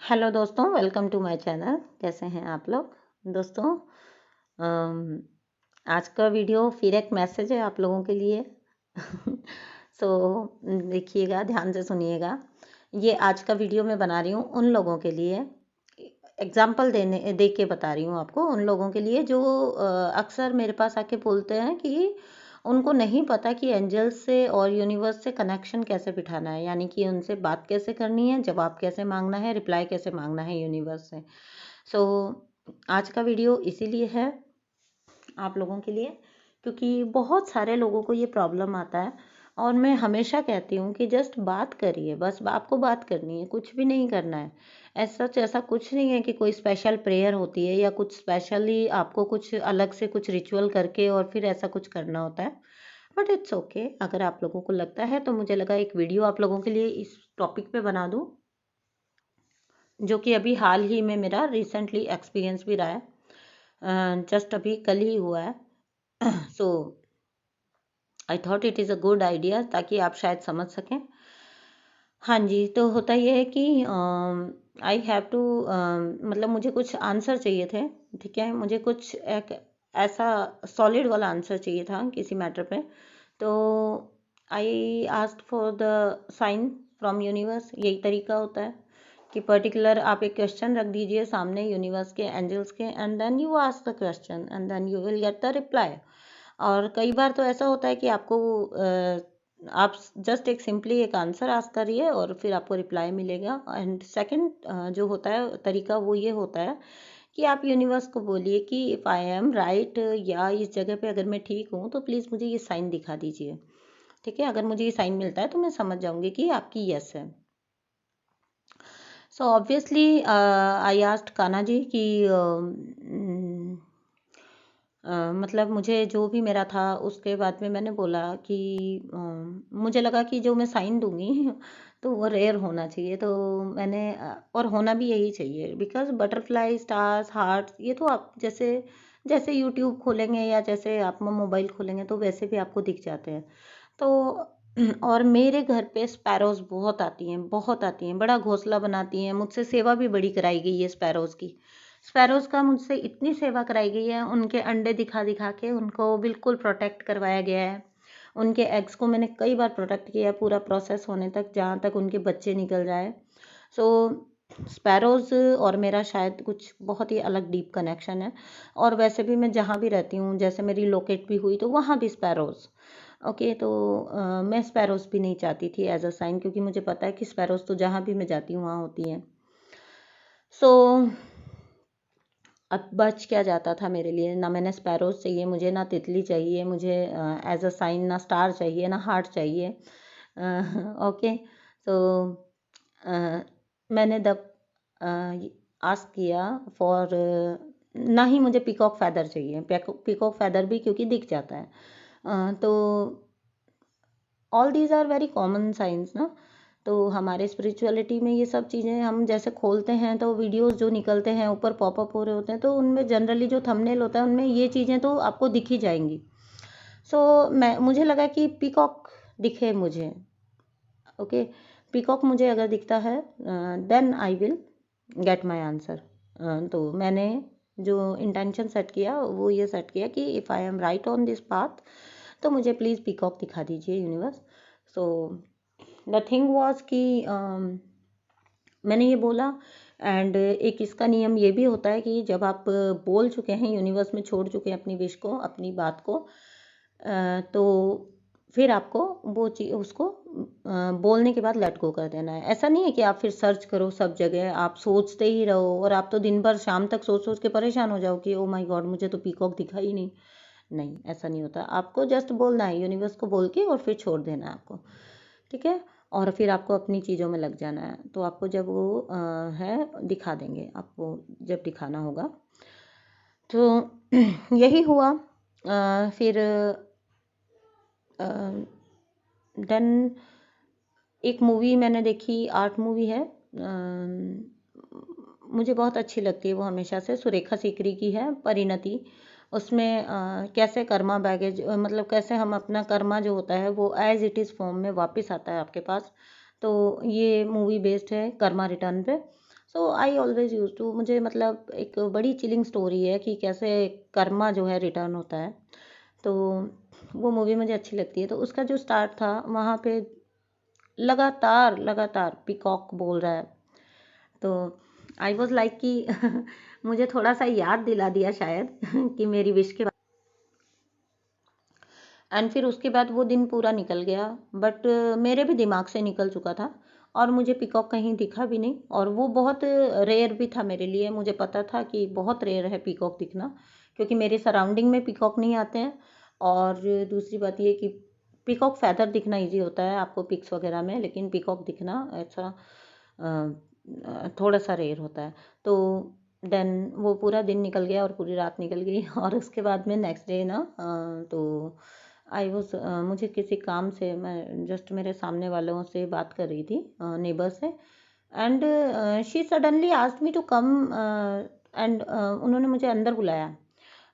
Hello दोस्तों, welcome to my channel. कैसे हैं आप लोग दोस्तों? अम, आज का वीडियो फिर एक मैसेज है आप लोगों के लिए। सो देखिएगा, ध्यान से सुनिएगा। ये आज का वीडियो मैं बना रही हूँ उन लोगों के लिए, एग्जाम्पल दे के बता रही हूँ आपको, उन लोगों के लिए जो अक्सर मेरे पास आके बोलते हैं कि उनको नहीं पता कि एंजल्स से और यूनिवर्स से कनेक्शन कैसे बिठाना है, यानी कि उनसे बात कैसे करनी है, जवाब कैसे मांगना है, रिप्लाई कैसे मांगना है यूनिवर्स से। सो आज का वीडियो इसीलिए है आप लोगों के लिए, क्योंकि बहुत सारे लोगों को ये प्रॉब्लम आता है। और मैं हमेशा कहती हूँ कि जस्ट बात करिए, बस आपको बात करनी है, कुछ भी नहीं करना है। ऐसा कुछ नहीं है कि कोई स्पेशल प्रेयर होती है या कुछ स्पेशली आपको कुछ अलग से कुछ रिचुअल करके और फिर ऐसा कुछ करना होता है। बट इट्स ओके, अगर आप लोगों को लगता है तो मुझे लगा एक वीडियो आप लोगों के लिए इस टॉपिक पे बना दूँ, जो कि अभी हाल ही में मेरा रिसेंटली एक्सपीरियंस भी रहा है। जस्ट अभी कल ही हुआ है। So I thought it is a good idea, ताकि आप शायद समझ सकें। हाँ जी, तो होता ये है कि आई हैव टू, मतलब मुझे कुछ आंसर चाहिए थे। ठीक है, मुझे कुछ एक ऐसा सॉलिड वाला आंसर चाहिए था किसी मैटर पे। तो I asked for the sign from universe. यही तरीका होता है कि पर्टिकुलर आप एक क्वेश्चन रख दीजिए सामने यूनिवर्स के, एंजल्स के, and then you ask the question and then you will get the reply. और कई बार तो ऐसा होता है कि आपको आप जस्ट एक सिंपली एक आंसर आस्क करिए और फिर आपको रिप्लाई मिलेगा। एंड सेकंड जो होता है तरीका, वो ये होता है कि आप यूनिवर्स को बोलिए कि इफ़ आई एम राइट, या इस जगह पे अगर मैं ठीक हूँ तो प्लीज़ मुझे ये साइन दिखा दीजिए। ठीक है, अगर मुझे ये साइन मिलता है तो मैं समझ जाऊंगी कि आपकी यस है। So obviously I asked Kanha ji कि मतलब मुझे जो भी मेरा था उसके बाद में मैंने बोला कि मुझे लगा कि जो मैं साइन दूंगी तो वो रेयर होना चाहिए। तो मैंने और होना भी यही चाहिए, बिकॉज बटरफ्लाई, स्टार्स, हार्ट्स, ये तो आप जैसे जैसे यूट्यूब खोलेंगे या जैसे आप मोबाइल खोलेंगे तो वैसे भी आपको दिख जाते हैं। तो और मेरे घर पे स्पैरोज बहुत आती हैं, बहुत आती हैं, बड़ा घोंसला बनाती हैं। मुझसे सेवा भी बड़ी कराई गई है स्पैरोज की। स्पैरोज का मुझसे इतनी सेवा कराई गई है, उनके अंडे दिखा दिखा के उनको बिल्कुल प्रोटेक्ट करवाया गया है। उनके एग्स को मैंने कई बार प्रोटेक्ट किया है, पूरा प्रोसेस होने तक, जहाँ तक उनके बच्चे निकल जाए। सो स्पैरोज और मेरा शायद कुछ बहुत ही अलग डीप कनेक्शन है। और वैसे भी मैं जहाँ भी रहती हूँ, जैसे मेरी लोकेट भी हुई तो वहाँ भी स्पैरोज। ओके, तो मैं स्पैरोज भी नहीं चाहती थी एज अ साइन, क्योंकि मुझे पता है कि स्पैरोज तो जहाँ भी मैं जाती हूँ वहाँ होती हैं। सो अब बच क्या जाता था मेरे लिए? ना मैंने स्पैरोज चाहिए मुझे, ना तितली चाहिए मुझे एज अ साइन, ना स्टार चाहिए, ना हार्ट चाहिए। ओके, तो मैंने तब आस्क किया फॉर, ना ही मुझे पीकॉक फैदर चाहिए। पीकॉक फैदर भी क्योंकि दिख जाता है। तो all these are very common science ना। तो हमारे स्पिरिचुअलिटी में ये सब चीज़ें हम जैसे खोलते हैं तो वीडियोस जो निकलते हैं ऊपर पॉपअप हो रहे होते हैं, तो उनमें जनरली जो थंबनेल होता है उनमें ये चीज़ें तो आपको दिख ही जाएंगी। सो मुझे लगा कि पीकॉक दिखे मुझे। ओके, पीकॉक मुझे अगर दिखता है then I will get my answer. तो मैंने जो इंटेंशन सेट किया वो ये सेट किया कि if I am right on this path तो मुझे प्लीज़ पीकॉक दिखा दीजिए universe. So the thing was कि मैंने ये बोला। एंड एक इसका नियम ये भी होता है कि जब आप बोल चुके हैं, यूनिवर्स में छोड़ चुके हैं अपनी विश को, अपनी बात को, तो फिर आपको वो चीज़ उसको बोलने के बाद लेट गो कर देना है। ऐसा नहीं है कि आप फिर सर्च करो सब जगह, आप सोचते ही रहो और आप तो दिन भर शाम तक सोच सोच के परेशान हो जाओ कि ओ माय गॉड मुझे तो पीकॉक दिखा ही नहीं। नहीं, ऐसा नहीं होता। आपको जस्ट बोलना है यूनिवर्स को बोल के और फिर छोड़ देना है आपको। ठीक है, और फिर आपको अपनी चीज़ों में लग जाना है। तो आपको जब वो है दिखा देंगे आपको, जब दिखाना होगा। तो यही हुआ। फिर देन एक मूवी मैंने देखी, आर्ट मूवी है, मुझे बहुत अच्छी लगती है वो हमेशा से, सुरेखा सीकरी की है, परिणति। उसमें कैसे कर्मा बैगेज, मतलब कैसे हम अपना कर्मा जो होता है वो एज इट इज़ फॉर्म में वापस आता है आपके पास। तो ये मूवी बेस्ड है कर्मा रिटर्न पे। सो आई ऑलवेज यूज टू, मुझे मतलब एक बड़ी चिलिंग स्टोरी है कि कैसे कर्मा जो है रिटर्न होता है। तो वो मूवी मुझे अच्छी लगती है। तो उसका जो स्टार्ट था वहाँ पे लगातार लगातार पीकॉक बोल रहा है। तो आई वॉज लाइक कि मुझे थोड़ा सा याद दिला दिया शायद कि मेरी विश के। एंड फिर उसके बाद वो दिन पूरा निकल गया, बट मेरे भी दिमाग से निकल चुका था और मुझे पीकॉक कहीं दिखा भी नहीं। और वो बहुत रेयर भी था मेरे लिए, मुझे पता था कि बहुत रेयर है पीकॉक दिखना, क्योंकि मेरे सराउंडिंग में पीकॉक नहीं आते हैं। और दूसरी बात ये कि पीकॉक फैदर दिखना इजी होता है आपको पिक्स वगैरह में, लेकिन पीकॉक दिखना ऐसा थोड़ा सा रेयर होता है। तो देन वो पूरा दिन निकल गया और पूरी रात निकल गई और उसके बाद में नेक्स्ट डे ना तो आई वॉज मुझे किसी काम से, मैं जस्ट मेरे सामने वालों से बात कर रही थी, नेबर से। And she suddenly asked me to come, and उन्होंने मुझे अंदर बुलाया।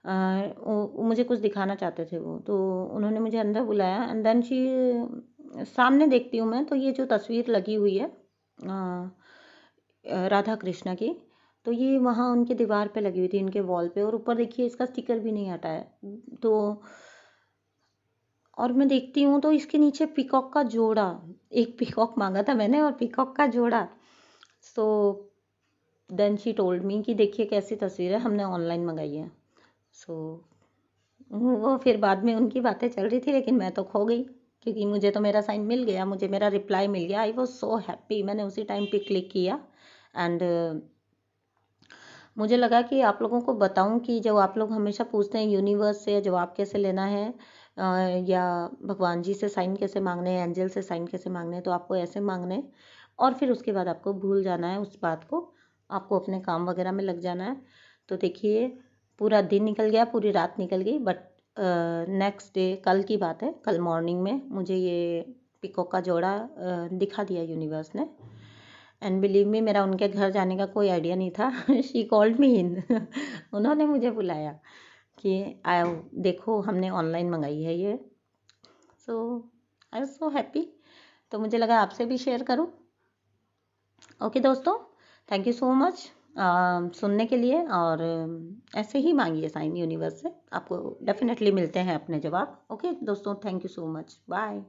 मुझे कुछ दिखाना चाहते थे वो, तो उन्होंने मुझे अंदर बुलाया। एंड देन शी, सामने देखती हूँ मैं तो ये जो तस्वीर लगी हुई है राधा कृष्णा की, तो ये वहाँ उनके दीवार पे लगी हुई थी, इनके वॉल पे, और ऊपर देखिए इसका स्टिकर भी नहीं हटा है। तो और मैं देखती हूँ तो इसके नीचे पीकॉक का जोड़ा, एक पीकॉक मांगा था मैंने और पीकॉक का जोड़ा। So then she told me कि देखिए कैसी तस्वीर है, हमने ऑनलाइन मंगाई है। सो वो फिर बाद में उनकी बातें चल रही थी, लेकिन मैं तो खो गई, क्योंकि मुझे तो मेरा साइन मिल गया, मुझे मेरा रिप्लाई मिल गया। आई वॉज सो हैप्पी, मैंने उसी टाइम पे क्लिक किया। एंड मुझे लगा कि आप लोगों को बताऊं कि जब आप लोग हमेशा पूछते हैं यूनिवर्स से जवाब कैसे लेना है, या भगवान जी से साइन कैसे मांगने हैं, एंजल से साइन कैसे मांगने हैं, तो आपको ऐसे मांगने हैं और फिर उसके बाद आपको भूल जाना है उस बात को, आपको अपने काम वगैरह में लग जाना है। तो देखिए पूरा दिन निकल गया, पूरी रात निकल गई, बट नेक्स्ट डे, कल की बात है, कल मॉर्निंग में मुझे ये पिकॉक का जोड़ा दिखा दिया यूनिवर्स ने। एंड बिलीव मी, मेरा उनके घर जाने का कोई आइडिया नहीं था। शी कॉल्ड मी इन, उन्होंने मुझे बुलाया कि आओ देखो हमने ऑनलाइन मंगाई है ये। सो आई वाज सो हैप्पी, तो मुझे लगा आपसे भी शेयर करूं। ओके दोस्तों, थैंक यू सो मच सुनने के लिए। और ऐसे ही मांगिए साइन यूनिवर्स से, आपको डेफिनेटली मिलते हैं अपने जवाब। ओके दोस्तों, thank you so much, bye.